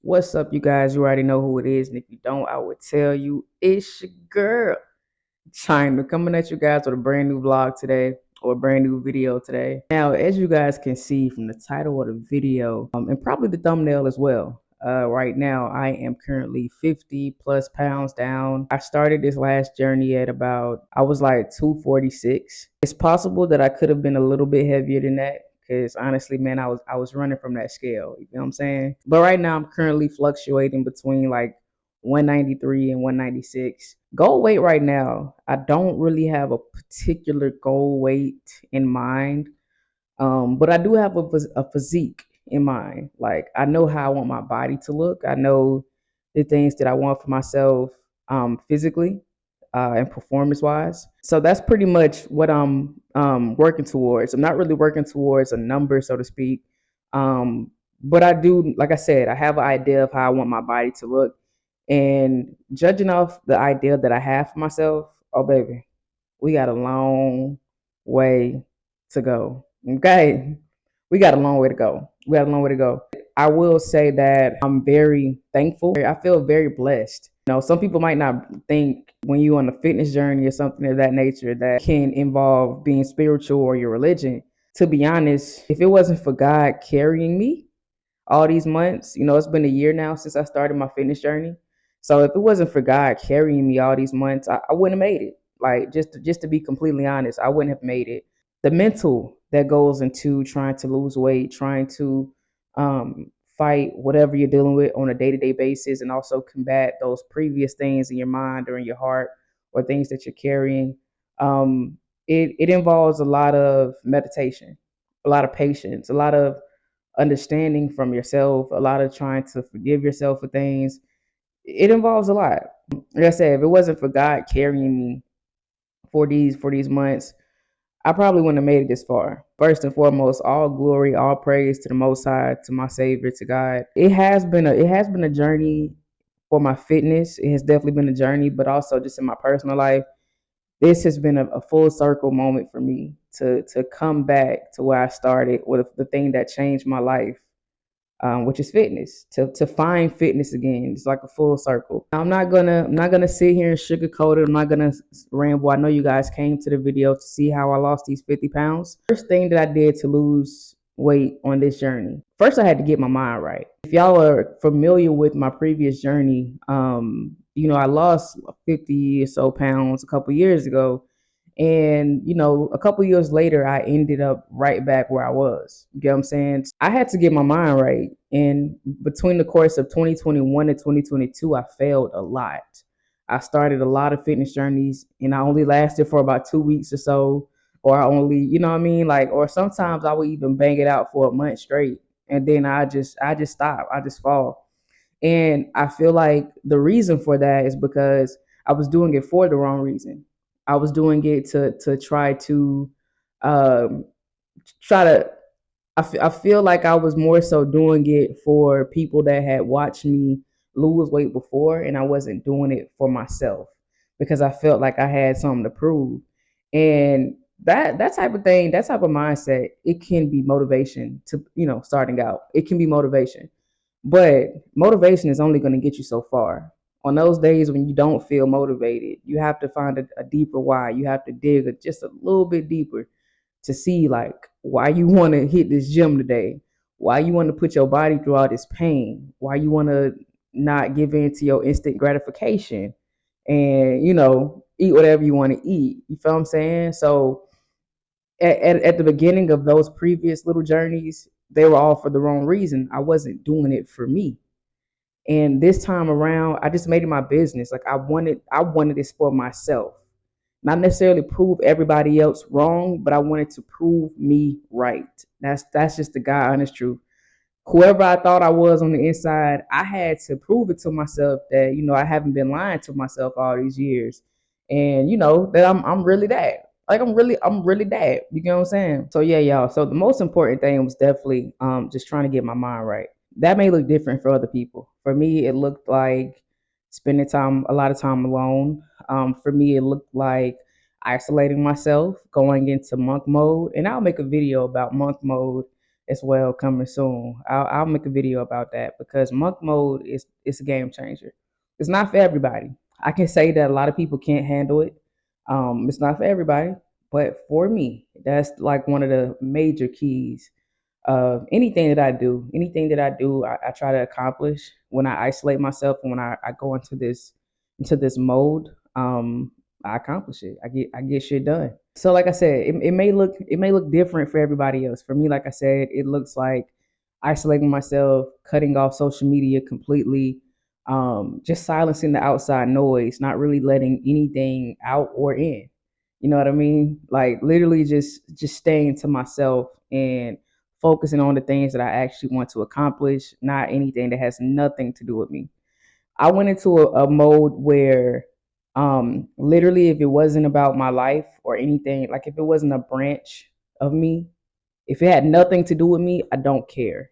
What's up, you guys? You already know who it is, and if you don't, I would tell you it's your girl, China, coming at you guys with a brand new vlog today, or a brand new video today. Now, as you guys can see from the title of the video, and probably the thumbnail as well, right now I am currently 50 plus pounds down. I started this last journey at I was like 246. It's possible that I could have been a little bit heavier than that, because honestly, man, I was running from that scale. You know what I'm saying? But right now I'm currently fluctuating between like 193 and 196. Goal weight right now, I don't really have a particular goal weight in mind, but I do have a physique in mind. Like, I know how I want my body to look. I know the things that I want for myself, physically, and performance wise. So that's pretty much what I'm working towards. I'm not really working towards a number, so to speak. Um, but I do, like I said, I have an idea of how I want my body to look. And judging off the idea that I have for myself, oh baby, we got a long way to go. Okay. We got a long way to go. We got a long way to go. I will say that I'm very thankful. I feel very blessed. You know, some people might not think when you're on a fitness journey or something of that nature that can involve being spiritual or your religion. To be honest, if it wasn't for God carrying me all these months, it's been a year now since I started my fitness journey. So if it wasn't for God carrying me all these months, I wouldn't have made it. Like, just to be completely honest, I wouldn't have made it. The mental that goes into trying to lose weight, trying to fight whatever you're dealing with on a day-to-day basis, and also combat those previous things in your mind or in your heart, or things that you're carrying. It involves a lot of meditation, a lot of patience, a lot of understanding from yourself, a lot of trying to forgive yourself for things. It involves a lot. Like I said, if it wasn't for God carrying me for these months, I probably wouldn't have made it this far. First and foremost, all glory, all praise to the Most High, to my Savior, to God. It has been a journey for my fitness. It has definitely been a journey, but also just in my personal life, this has been a full circle moment for me to come back to where I started with the thing that changed my life, which is fitness. To find fitness again, it's like a full circle. I'm not gonna sit here and sugarcoat it. I'm not gonna ramble. I know you guys came to the video to see how I lost these 50 pounds. First thing that I did to lose weight on this journey, first I had to get my mind right. If y'all are familiar with my previous journey, I lost 50 or so pounds a couple years ago, and, a couple years later, I ended up right back where I was. You get what I'm saying? I had to get my mind right. And between the course of 2021 and 2022, I failed a lot. I started a lot of fitness journeys, and I only lasted for about 2 weeks or so. Or I only, you know what I mean? Like, or sometimes I would even bang it out for a month straight. And then I just stop. I just fall. And I feel like the reason for that is because I was doing it for the wrong reason. I was doing it to um, try to. I feel like I was more so doing it for people that had watched me lose weight before, and I wasn't doing it for myself because I felt like I had something to prove. And that type of thing, that type of mindset, it can be motivation to, starting out. It can be motivation, but motivation is only going to get you so far. On those days when you don't feel motivated, you have to find a deeper why. You have to dig just a little bit deeper to see, like, why you want to hit this gym today, why you want to put your body through all this pain, why you want to not give in to your instant gratification, and eat whatever you want to eat. You feel what I'm saying? So at the beginning of those previous little journeys, they were all for the wrong reason. I wasn't doing it for me. And this time around, I just made it my business. Like, I wanted this for myself. Not necessarily prove everybody else wrong, but I wanted to prove me right. That's just the God honest truth. Whoever I thought I was on the inside, I had to prove it to myself that, I haven't been lying to myself all these years. And that I'm really that. Like, I'm really that. You know what I'm saying? So yeah, y'all. So the most important thing was definitely just trying to get my mind right. That may look different for other people. For me, it looked like spending a lot of time alone. For me, it looked like isolating myself, going into monk mode. And I'll make a video about monk mode as well coming soon. I'll make a video about that because monk mode is it's a game changer. It's not for everybody. I can say that a lot of people can't handle it. It's not for everybody, but for me, that's like one of the major keys of anything that I do, I try to accomplish when I isolate myself and when I go into this mode, I accomplish it. I get shit done. So like I said, it may look different for everybody else. For me, like I said, it looks like isolating myself, cutting off social media completely, just silencing the outside noise, not really letting anything out or in. You know what I mean? Like literally just staying to myself and focusing on the things that I actually want to accomplish, not anything that has nothing to do with me. I went into a mode where literally if it wasn't about my life or anything, like if it wasn't a branch of me, if it had nothing to do with me, I don't care.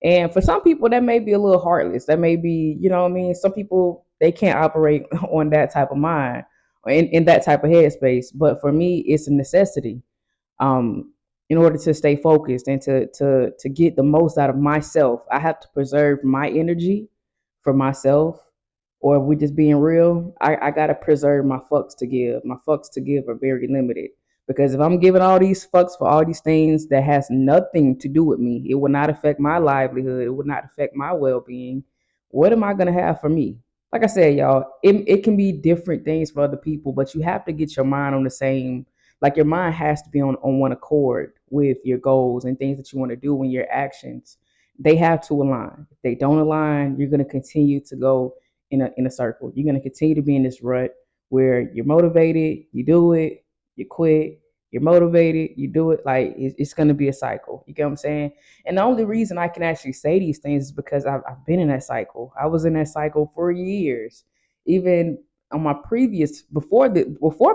And for some people that may be a little heartless. That may be, you know what I mean? Some people they can't operate on that type of mind or in that type of headspace. But for me, it's a necessity um, in order to stay focused and to get the most out of myself. I have to preserve my energy for myself. Or if we're just being real, I gotta preserve my fucks to give. My fucks to give are very limited. Because if I'm giving all these fucks for all these things that has nothing to do with me, it will not affect my livelihood. It will not affect my well-being. What am I gonna have for me? Like I said, y'all, it can be different things for other people, but you have to get your mind on the same, like your mind has to be on one accord with your goals and things that you want to do when your actions. They have to align. If they don't align, you're gonna continue to go in a circle. You're gonna continue to be in this rut where you're motivated, you do it, you quit, you're motivated, you do it. Like it's gonna be a cycle. You get what I'm saying? And the only reason I can actually say these things is because I've been in that cycle. I was in that cycle for years. Even on my previous before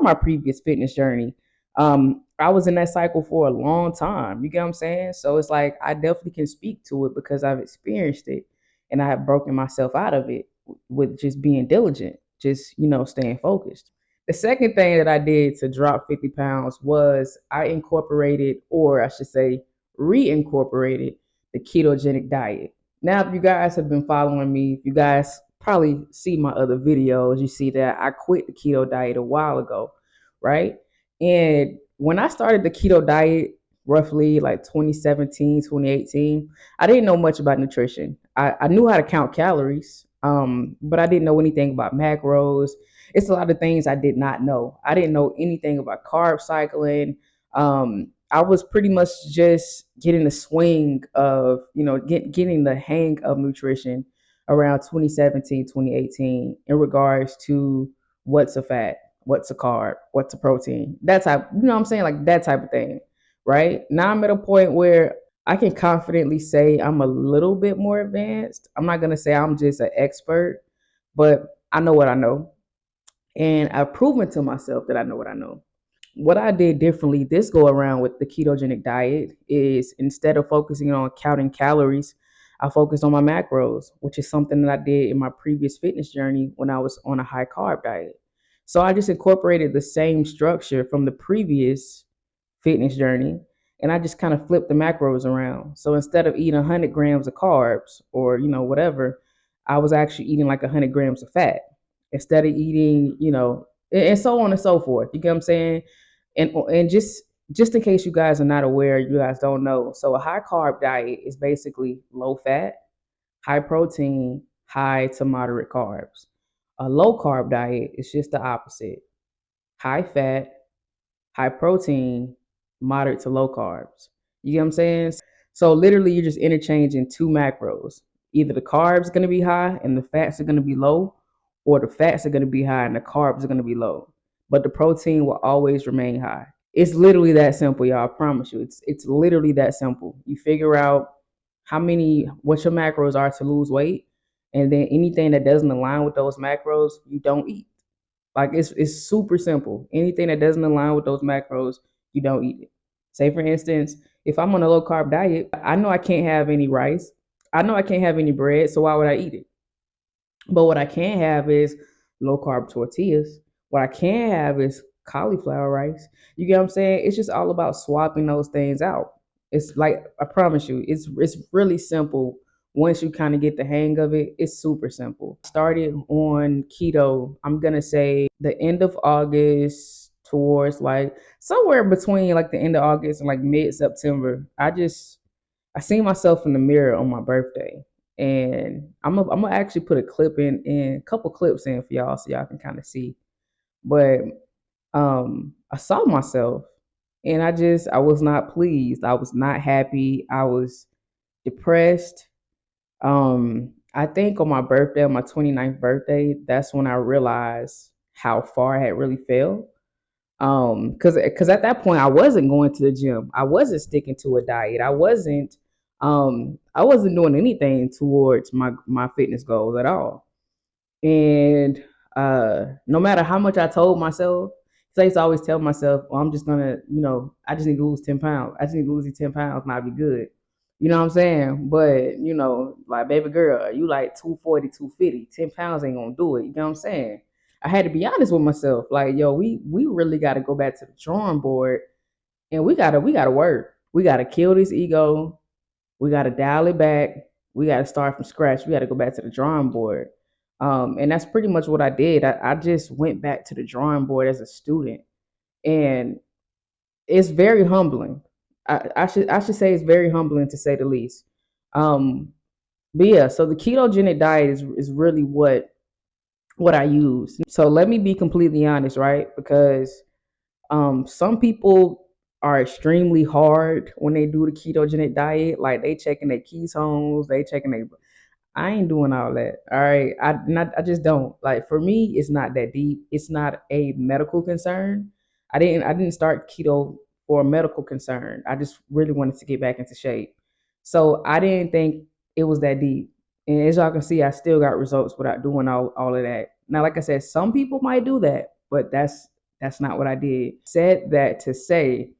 my previous fitness journey, I was in that cycle for a long time. You get what I'm saying? So it's like I definitely can speak to it because I've experienced it and I have broken myself out of it with just being diligent, just staying focused. The second thing that I did to drop 50 pounds was I incorporated, or I should say, reincorporated the ketogenic diet. Now, if you guys have been following me, if you guys probably see my other videos, you see that I quit the keto diet a while ago, right? And when I started the keto diet, roughly like 2017, 2018, I didn't know much about nutrition. I knew how to count calories, but I didn't know anything about macros. It's a lot of things I did not know. I didn't know anything about carb cycling. I was pretty much just getting the swing of, getting the hang of nutrition around 2017, 2018 in regards to what's a fat, what's a carb, what's a protein, that type, what I'm saying? Like that type of thing, right? Now I'm at a point where I can confidently say I'm a little bit more advanced. I'm not going to say I'm just an expert, but I know what I know. And I've proven to myself that I know what I know. What I did differently this go around with the ketogenic diet is instead of focusing on counting calories, I focused on my macros, which is something that I did in my previous fitness journey when I was on a high carb diet. So I just incorporated the same structure from the previous fitness journey and I just kind of flipped the macros around. So instead of eating 100 grams of carbs or whatever, I was actually eating like 100 grams of fat instead of eating, and so on and so forth. You get what I'm saying? And just in case you guys are not aware, you guys don't know. So a high carb diet is basically low fat, high protein, high to moderate carbs. A low carb diet is just the opposite. High fat, high protein, moderate to low carbs. You get what I'm saying? So literally you're just interchanging two macros. Either the carbs are going to be high and the fats are going to be low, or the fats are going to be high and the carbs are going to be low. But the protein will always remain high. It's literally that simple, y'all. I promise you. It's literally that simple. You figure out what your macros are to lose weight, and then anything that doesn't align with those macros, you don't eat. Like it's super simple. Anything that doesn't align with those macros, you don't eat it. Say for instance, if I'm on a low carb diet, I know I can't have any rice. I know I can't have any bread, so why would I eat it? But what I can have is low carb tortillas. What I can have is cauliflower rice. You get what I'm saying? It's just all about swapping those things out. It's like, I promise you, it's really simple. Once you kind of get the hang of it, it's super simple. Started on keto, I'm gonna say the end of August, towards like somewhere between like the end of August and like mid-September. I seen myself in the mirror on my birthday. And I'm gonna actually put a clip in a couple clips in for y'all so y'all can kind of see. But I saw myself, and I was not pleased. I was not happy. I was depressed. I think on my birthday, on my 29th birthday, that's when I realized how far I had really fell. Cause at that point I wasn't going to the gym. I wasn't sticking to a diet. I wasn't doing anything towards my fitness goals at all. And no matter how much I told myself, 'cause I used to always tell myself, well, I'm just gonna, I just need to lose 10 pounds. I just need to lose these 10 pounds and I'll be good. You know what I'm saying? But, like, baby girl, you like 240, 250, 10 pounds ain't gonna do it. You know what I'm saying? I had to be honest with myself. Like, yo, we really gotta go back to the drawing board, and we gotta work. We gotta kill this ego. We got to dial it back. We got to start from scratch. We got to go back to the drawing board. And that's pretty much what I did. I just went back to the drawing board as a student, and it's very humbling. I should say it's very humbling, to say the least. Um, but yeah, so the ketogenic diet is really what I use. So let me be completely honest, right? Because some people are extremely hard when they do the ketogenic diet. Like, they checking their ketones, they checking their. I ain't doing all that. All right, I just don't. Like, for me, it's not that deep. It's not a medical concern. I didn't start keto for a medical concern. I just really wanted to get back into shape. So I didn't think it was that deep. And as y'all can see, I still got results without doing all of that. Now, like I said, some people might do that, but that's not what I did. Said that to say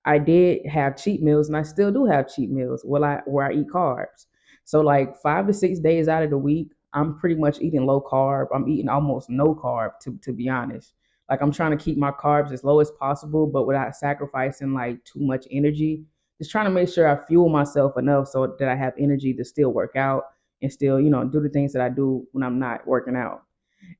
I did have cheat meals, and I still do have cheat meals where I eat carbs. So like 5 to 6 days out of the week, I'm pretty much eating low carb. I'm eating almost no carb, to be honest. Like, I'm trying to keep my carbs as low as possible, but without sacrificing like too much energy. Just trying to make sure I fuel myself enough so that I have energy to still work out and still, do the things that I do when I'm not working out.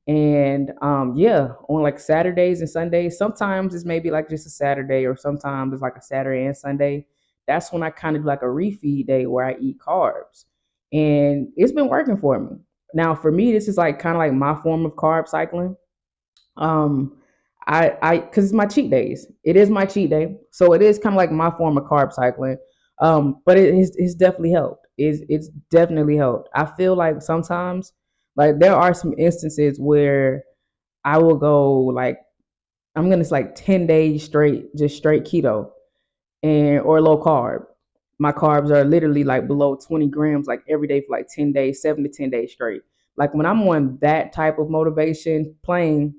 And yeah, on like Saturdays and Sundays, sometimes it's maybe like just a Saturday, or sometimes it's like a Saturday and Sunday. That's when I kind of do like a refeed day where I eat carbs. And it's been working for me. Now, for me, this is like kind of like my form of carb cycling. Um, cause it's my cheat days. It is my cheat day. So it is kind of like my form of carb cycling. But it's definitely helped. It's definitely helped. I feel like sometimes, like, there are some instances where I will go like, I'm gonna like 10 days straight, just straight keto and or low carb. My carbs are literally like below 20 grams like every day for like 10 days, 7 to 10 days straight. Like, when I'm on that type of motivation playing,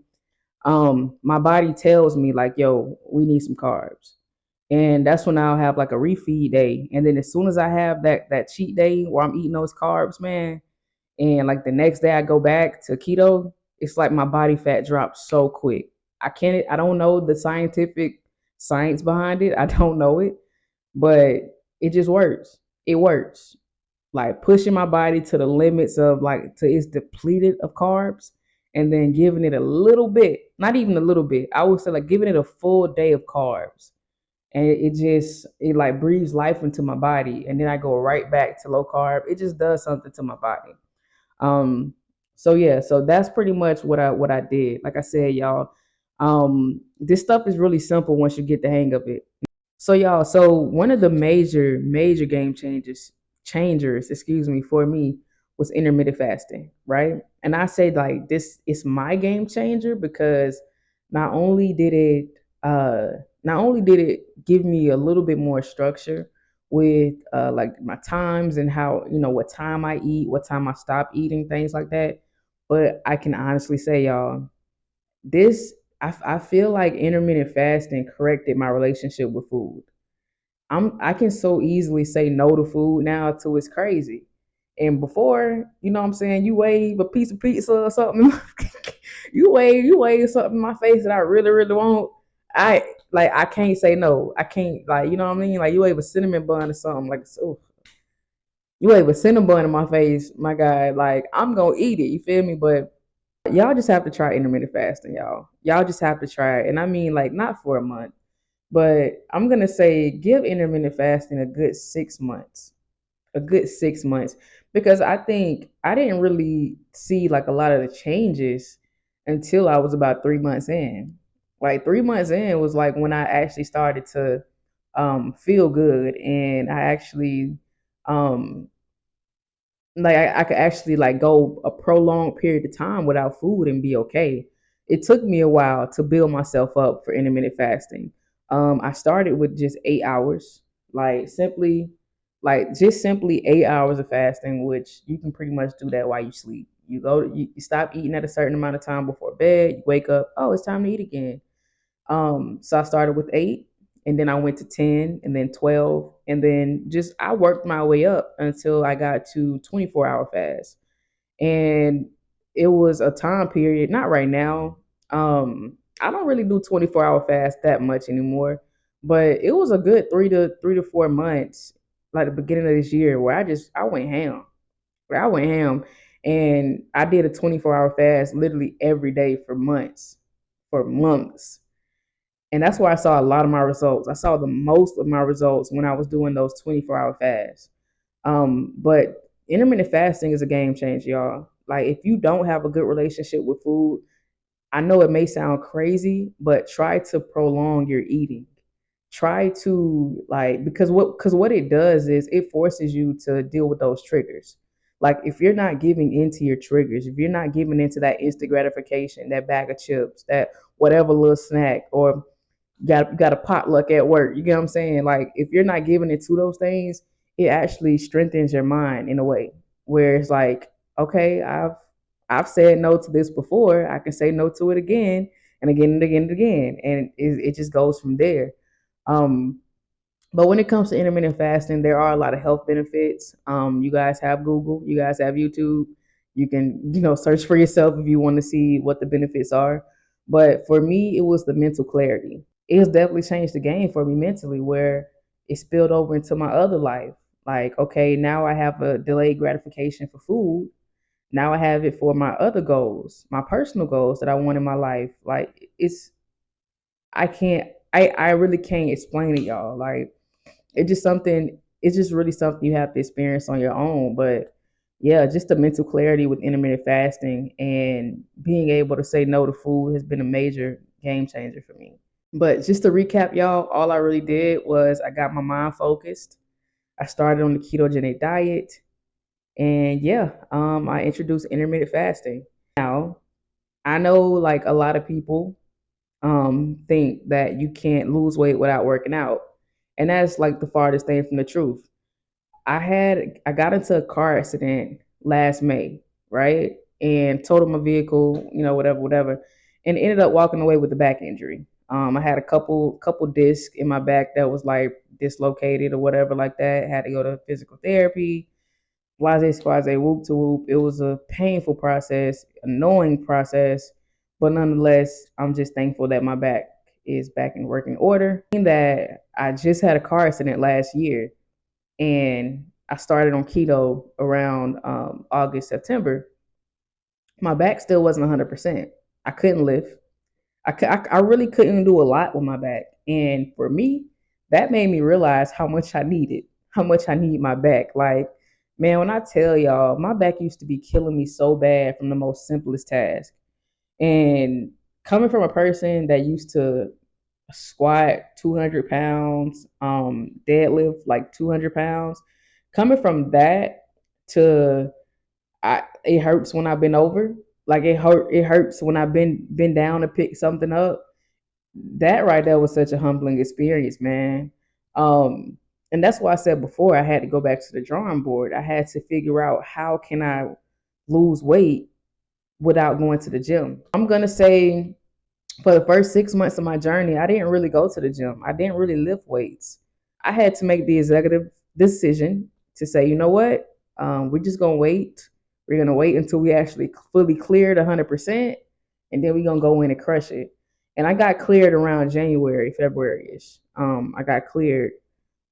my body tells me like, yo, we need some carbs. And that's when I'll have like a refeed day. And then as soon as I have that cheat day where I'm eating those carbs, man, and like the next day I go back to keto, it's like my body fat drops so quick. I don't know the scientific science behind it. I don't know it, but it just works. It works. Like, pushing my body to the limits of like to it's depleted of carbs, and then giving it a little bit, not even a little bit. I would say like giving it a full day of carbs. And it like breathes life into my body, and then I go right back to low carb. It just does something to my body. Um, so yeah, so that's pretty much what I did. Like I said, y'all, this stuff is really simple once you get the hang of it. So y'all, so one of the major game changers, excuse me, for me was intermittent fasting, right? And I say like this is my game changer because not only did it not only did it give me a little bit more structure with like my times and how, what time I eat, what time I stop eating, things like that. But I can honestly say, y'all, this I feel like intermittent fasting corrected my relationship with food. I can so easily say no to food now till it's crazy. And before, what I'm saying, you wave a piece of pizza or something, you wave something in my face that I really, really want. like I can't say no. I can't, like, you know what I mean? Like, you wave a cinnamon bun or something, like, so you wave a cinnamon bun in my face, my guy, like, I'm gonna eat it, you feel me? But y'all just have to try intermittent fasting, y'all. Y'all just have to try it. And I mean, like, not for a month, but I'm gonna say give intermittent fasting a good 6 months. A good 6 months. Because I think I didn't really see like a lot of the changes until I was about 3 months in. Like 3 months in was like when I actually started to feel good, and I actually um like I could actually like go a prolonged period of time without food and be okay. It took me a while to build myself up for intermittent fasting. I started with just 8 hours, like simply, like just simply 8 hours of fasting, which you can pretty much do that while you sleep. You stop eating at a certain amount of time before bed. You wake up, oh, it's time to eat again. So I started with 8, and then I went to 10, and then 12, and then just I worked my way up until I got to 24-hour fast. And it was a time period, not right now. I don't really do 24-hour fast that much anymore, but it was a good 3 to 4 months, like the beginning of this year, where I went ham. Where I went ham, and I did a 24-hour fast literally every day for months, for months. And that's where I saw a lot of my results. I saw the most of my results when I was doing those 24-hour fasts. But intermittent fasting is a game changer, y'all. Like, if you don't have a good relationship with food, I know it may sound crazy, but try to prolong your eating. Try to, like, because what it does is it forces you to deal with those triggers. Like, if you're not giving into your triggers, if you're not giving into that instant gratification, that bag of chips, that whatever little snack, or got a potluck at work. You get what I'm saying? Like, if you're not giving it to those things, it actually strengthens your mind in a way where it's like, okay, I've said no to this before. I can say no to it again and again and again and again, and it just goes from there. Um, but when it comes to intermittent fasting, there are a lot of health benefits. You guys have Google, you guys have YouTube. You can, search for yourself if you want to see what the benefits are. But for me, it was the mental clarity. It has definitely changed the game for me mentally, where it spilled over into my other life. Like, okay, now I have a delayed gratification for food. Now I have it for my other goals, my personal goals that I want in my life. Like, I can't, I really can't explain it, y'all. Like, it's just really something you have to experience on your own. But yeah, just the mental clarity with intermittent fasting and being able to say no to food has been a major game changer for me. But just to recap, y'all, all I really did was I got my mind focused. I started on the ketogenic diet, and yeah, I introduced intermittent fasting. Now, I know like a lot of people think that you can't lose weight without working out, and that's like the farthest thing from the truth. I got into a car accident last May, right? And totaled my vehicle, whatever, whatever, and ended up walking away with a back injury. I had a couple discs in my back that was like dislocated or whatever like that. Had to go to physical therapy. Blase squaze, whoop to whoop. It was a painful process, annoying process, but nonetheless, I'm just thankful that my back is back in working order. That I just had a car accident last year, and I started on keto around August, September. My back still wasn't 100%. I couldn't lift. I really couldn't do a lot with my back. And for me, that made me realize how much I need my back. Like, man, when I tell y'all, my back used to be killing me so bad from the most simplest task. And coming from a person that used to squat 200 pounds, deadlift like 200 pounds. Coming from that to it hurts when I bend over. Like, it hurts when I bend down to pick something up. That right there was such a humbling experience, man. Um, and that's why I said before I had to go back to the drawing board. I had to figure out how can I lose weight without going to the gym. I'm gonna say for the first 6 months of my journey, I didn't really go to the gym. I didn't really lift weights. I had to make the executive decision to say, you know what? We're just gonna wait. We're gonna wait until we actually fully cleared 100%, and then we're gonna go in and crush it. And I got cleared around January, February-ish. I got cleared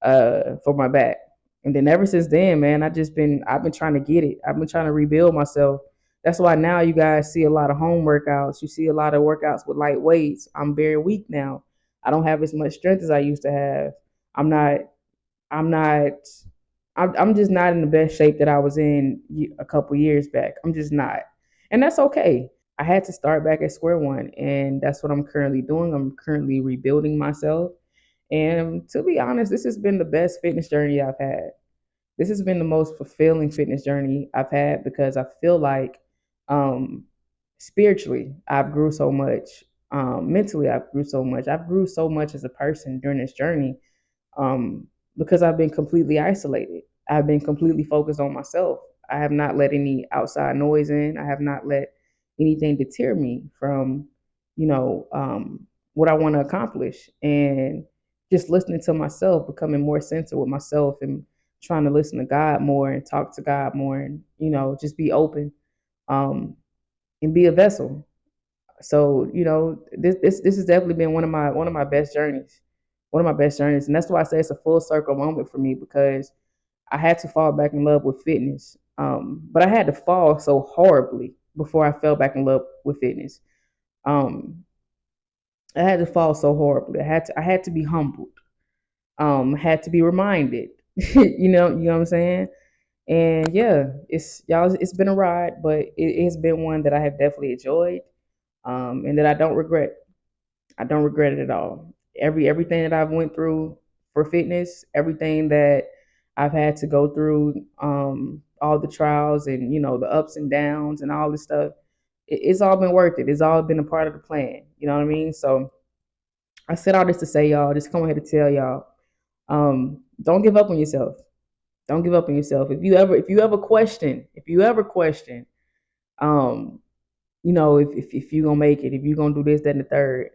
for my back. And then ever since then, man, I've been trying to get it. I've been trying to rebuild myself. That's why now you guys see a lot of home workouts. You see a lot of workouts with light weights. I'm very weak now. I don't have as much strength as I used to have. I'm not I'm not I'm just not in the best shape that I was in a couple years back. I'm just not. And that's okay. I had to start back at square one, and that's what I'm currently doing. I'm currently rebuilding myself. And to be honest, this has been the best fitness journey I've had. This has been the most fulfilling fitness journey I've had because I feel like um, spiritually I've grew so much. Mentally I've grew so much. I've grew so much as a person during this journey um, because I've been completely isolated. I've been completely focused on myself. I have not let any outside noise in. I have not let anything deter me from, you know, what I want to accomplish. And just listening to myself, becoming more centered with myself, and trying to listen to God more and talk to God more, and just be open, um, and be a vessel. So this has definitely been one of my best journeys, and that's why I say it's a full circle moment for me because I had to fall back in love with fitness, but I had to fall so horribly before I fell back in love with fitness. Um, I had to fall so horribly. I had to be humbled. Had to be reminded. You know what I'm saying? And yeah, it's been a ride, but it has been one that I have definitely enjoyed, and that I don't regret. I don't regret it at all. Everything that I've went through for fitness, everything that I've had to go through, all the trials and the ups and downs and all this stuff, it's all been worth it. It's all been a part of the plan. You know what I mean? So I said all this to say, y'all, just come here to tell y'all, don't give up on yourself. Don't give up on yourself. If you ever question, um, if you're gonna make it, if you're gonna do this, that, and the third,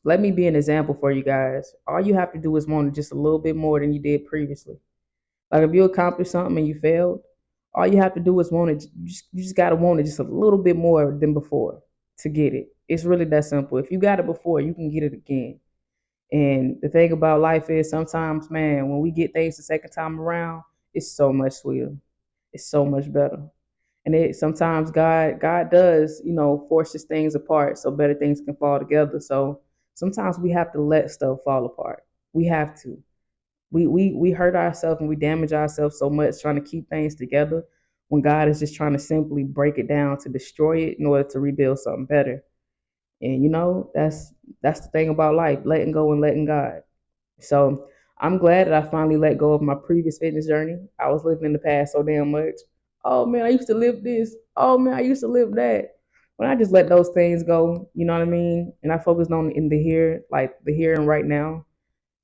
let me be an example for you guys. All you have to do is want it just a little bit more than you did previously. Like if you accomplish something and you failed, all you have to do is want it. You just gotta want it just a little bit more than before to get it. It's really that simple. If you got it before, you can get it again. And the thing about life is sometimes, man, when we get things the second time around, it's so much sweeter. It's so much better. And it sometimes God does, forces things apart so better things can fall together. So sometimes we have to let stuff fall apart. We have to. We hurt ourselves and we damage ourselves so much trying to keep things together when God is just trying to simply break it down to destroy it in order to rebuild something better. And that's the thing about life, letting go and letting God. So I'm glad that I finally let go of my previous fitness journey. I was living in the past so damn much. Oh man, I used to live this. Oh man, I used to live that. When I just let those things go, you know what I mean? And I focused on in the here, like the here and right now.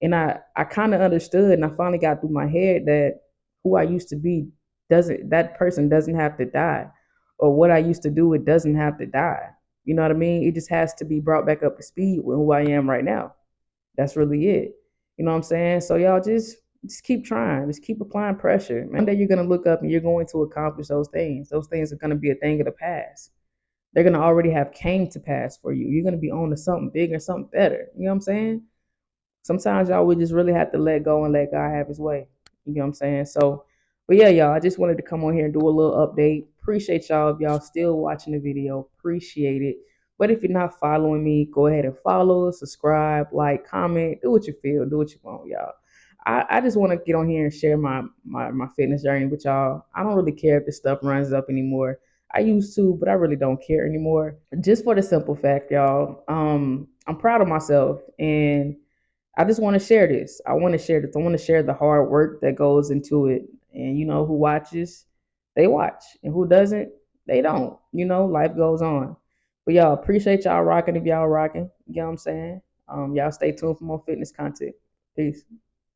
And I kind of understood and I finally got through my head that who I used to be doesn't that person doesn't have to die. Or what I used to do, it doesn't have to die. You know what I mean? It just has to be brought back up to speed with who I am right now. That's really it. You know what I'm saying? So y'all just keep trying. Just keep applying pressure. Man, one day you're gonna look up and you're going to accomplish those things. Those things are gonna be a thing of the past. They're gonna already have came to pass for you. You're gonna be on to something bigger, something better. You know what I'm saying? Sometimes y'all would just really have to let go and let God have his way. You know what I'm saying? So, but yeah, y'all, I just wanted to come on here and do a little update. Appreciate y'all if y'all still watching the video. Appreciate it. But if you're not following me, go ahead and follow, subscribe, like, comment, do what you feel, do what you want, y'all. I just want to get on here and share my fitness journey with y'all. I don't really care if this stuff runs up anymore. I used to, but I really don't care anymore. Just for the simple fact, y'all, I'm proud of myself and I just want to share this. I want to share this. I want to share the hard work that goes into it. And who watches, they watch. And who doesn't, they don't. Life goes on. But y'all appreciate y'all rocking if y'all rocking. You know what I'm saying? Y'all stay tuned for more fitness content. Peace.